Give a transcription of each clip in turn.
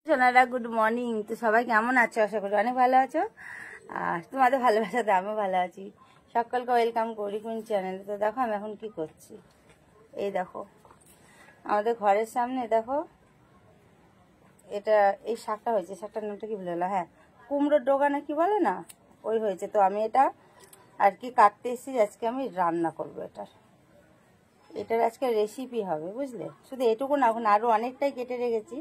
Sonara good morning. তো সবাই কেমন আছো? আশা করি অনেক ভালো আছো। আর তোমাদের ভালোবাসাতে আমিও ভালো আছি। সকলকে ওয়েলকাম করি কোন চ্যানেলে। তো দেখো আমি এখন কি করছি, এই দেখো আমাদের ঘরের সামনে দেখো এটা এই শাকটা হয়েছে, শাকটার নামটা কি ভুলে গেলাম, হ্যাঁ কুমড়োর ডোগা না কি বলে না, ওই হয়েছে। তো আমি এটা আর কি কাটতে এসেছি, আজকে আমি রান্না করবো। এটার আজকে রেসিপি হবে, বুঝলে। শুধু এটুকু না, এখন আরো অনেকটাই কেটে রেখেছি।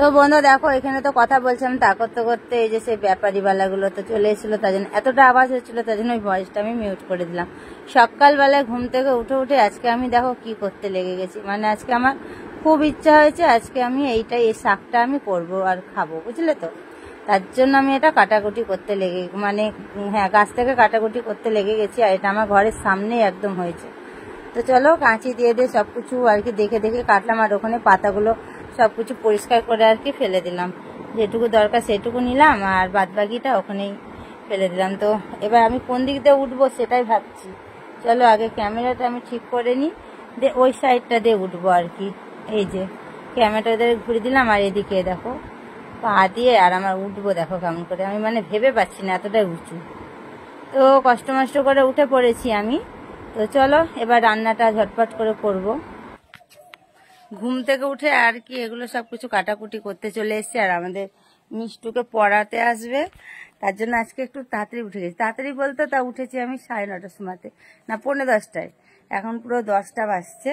তো বন্ধু দেখো এখানে তো কথা বলছিলাম, তা করতে করতে এই যে সেই ব্যাপারীওয়ালাগুলো তো চলে এসেছিলো, তার জন্য এতটা আওয়াজ হচ্ছিলো, তার জন্য ওই ভয়েসটা আমি মিউট করে দিলাম। সকালবেলায় ঘুম থেকে উঠে আজকে আমি দেখো কি করতে লেগে গেছি। মানে আজকে আমার খুব ইচ্ছা হয়েছে, আজকে আমি এই শাকটা আমি করব আর খাবো, বুঝলে তো। তার জন্য আমি এটা কাটাকুটি করতে হ্যাঁ গাছ থেকে কাটাকুটি করতে লেগে গেছি। আর এটা আমার ঘরের সামনেই একদম হয়েছে। তো চলো কাঁচি দিয়ে সবকিছু আর কি দেখে দেখে কাটলাম। আর ওখানে পাতাগুলো সবকিছু পরিষ্কার করে আর কি ফেলে দিলাম, যেটুকু দরকার সেটুকু নিলাম, আর বাদবাকিটা ওখানেই ফেলে দিলাম। তো এবার আমি কোন দিক দিয়ে উঠবো সেটাই ভাবছি। চলো আগে ক্যামেরাটা আমি ঠিক করে নিই, ওই সাইডটা দিয়ে উঠবো আর কি। এই যে ক্যামেরাটা ঘুরে দিলাম, আর এদিকে দেখো পা দিয়ে আর আমার উঠবো দেখো কেমন করে, আমি মানে ভেবে পাচ্ছি না, এতটাই উঁচু। তো কষ্ট মষ্ট করে উঠে পড়েছি আমি। তো চলো এবার রান্নাটা ঝটপট করে করব। ঘুম থেকে উঠে আর কি এগুলো সবকিছু কাটাকুটি করতে চলে এসেছি। আর আমাদের মিষ্টুকে পড়াতে আসবে, তার জন্য আজকে একটু তাড়াতাড়ি উঠে গেছি। তাড়াতাড়ি বলতে তা উঠেছি আমি 9:30টার সময়তে, না 9:45টায়, এখন পুরো 10টা বাজছে।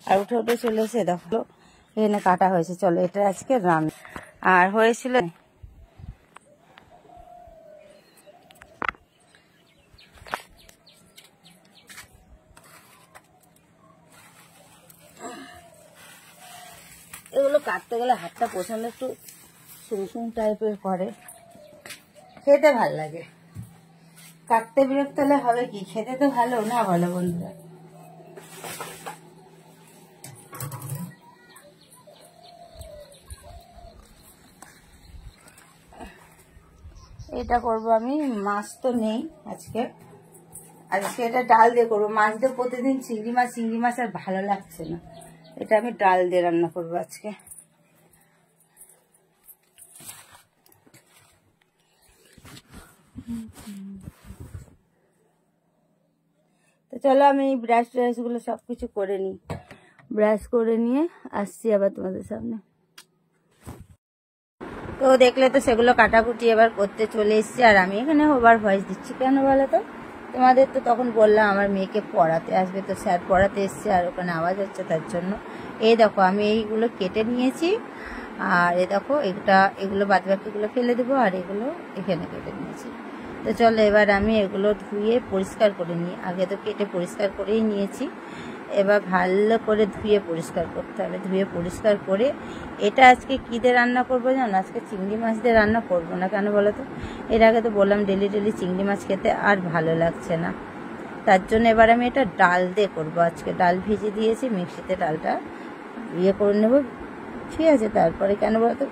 আর উঠে চলে এসে দেখো এখানে কাটা হয়েছে। চলো এটা আজকে রান্না। আর হয়েছিল এগুলো কাটতে গেলে হাতটা প্রচন্ড একটু সুমসুম টাইপের করে, খেতে ভাল লাগে। কাটতে বিরক্ত হলে হবে কি, খেতে তো ভালো না, বলো বন্ধুরা। এটা করবো আমি, মাছ তো নেই আজকে এটা ডাল দিয়ে করবো। মাছ দিয়ে প্রতিদিন চিংড়ি মাছ আর ভালো লাগছে না, এটা আমি ডাল দিয়ে রান্না করবো আজকে। তো চলো আমি ব্রাশ গুলো সবকিছু করে নিই, ব্রাশ করে নিয়ে আসছি আবার তোমাদের সামনে। তো দেখলে তো সেগুলো কাটাকুটি এবার করতে চলে এসছি। আর আমি এখানে ওভার ভয়েস দিচ্ছি কেন বলো তো, তোমাদের তো তখন বললাম আমার মেয়েকে পড়াতে আসবে, তো স্যার পড়াতে এসছে আর ওখানে আওয়াজ হচ্ছে, তার জন্য। এই দেখো আমি এইগুলো কেটে নিয়েছি, আর দেখো এগুলো বাদবাকিগুলো ফেলে দেবো, আর এগুলো এখানে কেটে নিয়েছি। তো চলো এবার আমি এগুলো ধুয়ে পরিষ্কার করে নিই। আগে তো কেটে পরিষ্কার করেই নিয়েছি, এবার ভালো করে ধুয়ে পরিষ্কার করতে হবে। ধুয়ে পরিষ্কার করে এটা আজকে কী দিয়ে রান্না করবো জানো, আজকে চিংড়ি মাছ দিয়ে রান্না করবো না। কেন বলো তো, এর আগে তো বললাম ডেলি চিংড়ি মাছ খেতে আর ভালো লাগছে না, তার জন্য এবার আমি এটা ডাল দিয়ে করবো। আজকে ডাল ভিজিয়ে দিয়েছি, মিক্সিতে ডালটা করে নেব, ঠিক আছে। তারপরে কেন বলতো,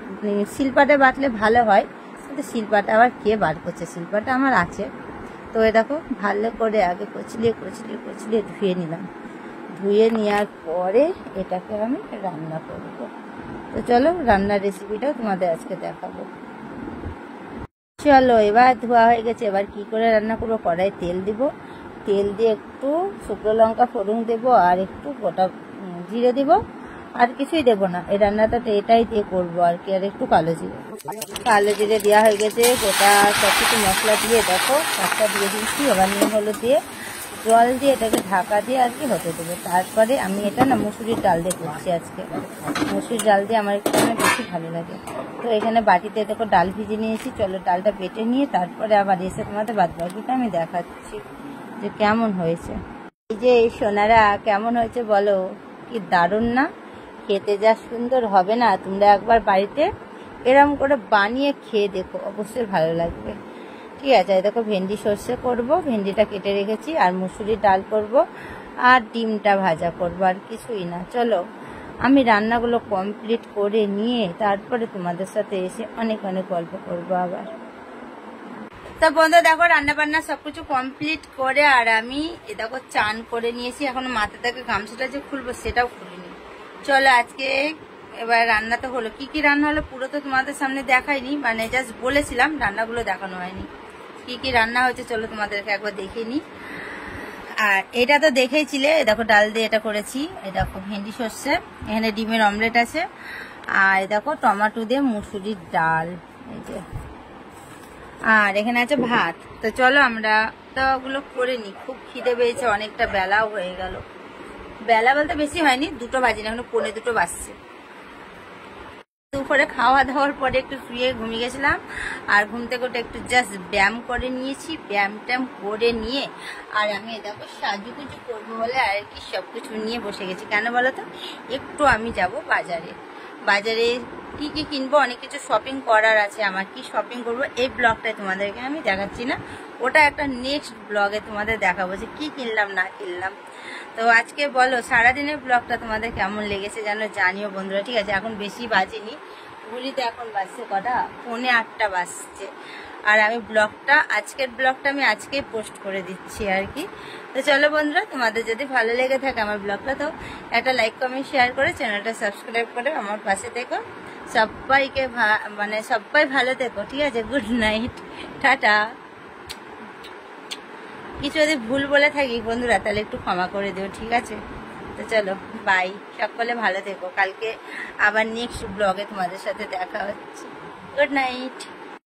শিলপাটা বাটলে ভালো হয়, কিন্তু শিলপাটা আবার কে বার করছে, শিলপাটা আমার আছে। তো এ দেখো ভালো করে আগে কচলিয়ে ধুয়ে নিলাম। ধুয়ে নেওয়ার পরে এটাকে আমি রান্না করব। তো চলো রান্নার রেসিপিটাও তোমাদের আজকে দেখাবো। চলো এবার ধোয়া হয়ে গেছে, এবার কি করে রান্না করবো। কড়াই তেল দিব, তেল দিয়ে একটু শুকনো লঙ্কা ফোড়ন দেবো, আর একটু গোটা জিরে দিব, আর কিছুই দেবো না। এই রান্নাটা এটাই দিয়ে করবো আর কি। আর একটু কালো জিরে দেওয়া হয়ে গেছে। গোটা সব কিছু মশলা দিয়ে দেখো শাকটা দিয়ে দিচ্ছি। এবার নুন হলুদ দিয়ে জল দিয়ে এটাকে ঢাকা দিয়ে আর কি হতে দেবো। তারপরে আমি এটা না মুসুরির ডাল দিয়ে করছি আজকে। মুসুরির ডাল দিয়ে আমার একটু বেশি ভালো লাগে। তো এখানে বাটিতে দেখো ডাল ভিজে নিয়েছি। চলো ডালটা বেটে নিয়ে তারপরে আবার এসে তোমাদের বাদবাকিটা আমি দেখাচ্ছি যে কেমন হয়েছে। এই যে এই সোনারা কেমন হয়েছে বলো, কি দারুণ না? খেতে যা সুন্দর হবে না, তোমরা একবার বাড়িতে এরকম করে বানিয়ে খেয়ে দেখো, অবশ্যই ভালো লাগবে। ঠিক আছে, দেখো ভেন্ডি সর্ষে করব, ভেন্ডিটা কেটে রেখেছি, আর মুসুরির ডাল করব, আর ডিমটা ভাজা করব, আর কিছুই না। চলো আমি রান্নাগুলো কমপ্লিট করে নিয়ে তারপরে তোমাদের সাথে এসে অনেক গল্প করব আবার। তা বন্ধু দেখো রান্না বান্না সবকিছু কমপ্লিট করে আর আমি দেখো চান করে নিয়েছি। এখন মাথা থেকে গামছাটা যে খুলবো সেটাও খুলিনি। চলো আজকে এবার রান্না তো হলো, কি কি রান্না হলো পুরো তো তোমাদের সামনে দেখাইনি, মানে জাস্ট বলেছিলাম, রান্নাগুলো দেখানো হয়নি। কি কি রান্না হয়েছে চলো তোমাদেরকে একবার দেখিয়ে নিই। আর এটা তো দেখেইছিলে, দেখো ডাল দিয়ে এটা করেছি, এই দেখো ভেন্ডি সর্ষে, এখানে ডিমের অমলেট আছে, আর দেখো টমেটো দিয়ে মুসুরির ডাল, এই যে, আর এখানে আছে ভাত। তো চলো আমরা তো ওগুলো করে নিই, খুব খিদে পেয়েছে, অনেকটা বেলাও হয়ে গেল। বেলা বলতে বেশি হয়নি, 2টো বাজিনি, এখনো 1:45 বাজছে। দুপুরে খাওয়া দাওয়ার পরে একটু শুয়ে ঘুমিয়ে গেছিলাম, আর ঘুম থেকে উঠে একটু জাস্ট ব্যায়াম করে নিয়েছি, ব্যায়াম ট্যাম করে নিয়ে আর আমি দেখো সাজুগুজু করবো বলে আর কি সবকিছু নিয়ে বসে গেছি। কেন বলো তো, একটু আমি যাব বাজারে, বাজারে কি কি কিনবো, অনেক কিছু শপিং করার আছে আমার। কি শপিং করবো এই ব্লগটায় তোমাদেরকে আমি দেখাচ্ছি না, ওটা একটা নেক্সট ব্লগে তোমাদের দেখাবো যে কি কিনলাম না কিনলাম। তো আজকে বলো সারাদিনের ব্লগটা তোমাদের কেমন লেগেছে যেন জানিও বন্ধুরা, ঠিক আছে? এখন বেশি বাজেনি, ঘুরিতে এখন বাজছে কটা, 7:45 বাজছে। আর আমি ব্লগটা, আজকের ব্লগটা আমি আজকেই পোস্ট করে দিচ্ছি আর কি। তো চলো বন্ধুরা, তোমাদের যদি ভালো লেগে থাকে আমার ব্লগটা, তো একটা লাইক কমেন্ট শেয়ার করে চ্যানেলটা সাবস্ক্রাইব করে আমার পাশে থেকো। সবাইকে মানে সবাই ভালো থেকো, ঠিক আছে? Good night, tata. কিছু যদি ভুল বলে থাকি বন্ধুরা তাহলে একটু ক্ষমা করে দিও, ঠিক আছে? তো চলো বাই, সকলে ভালো থেকো, কালকে আবার নেক্সট ব্লগে তোমাদের সাথে দেখা হচ্ছে। Good night.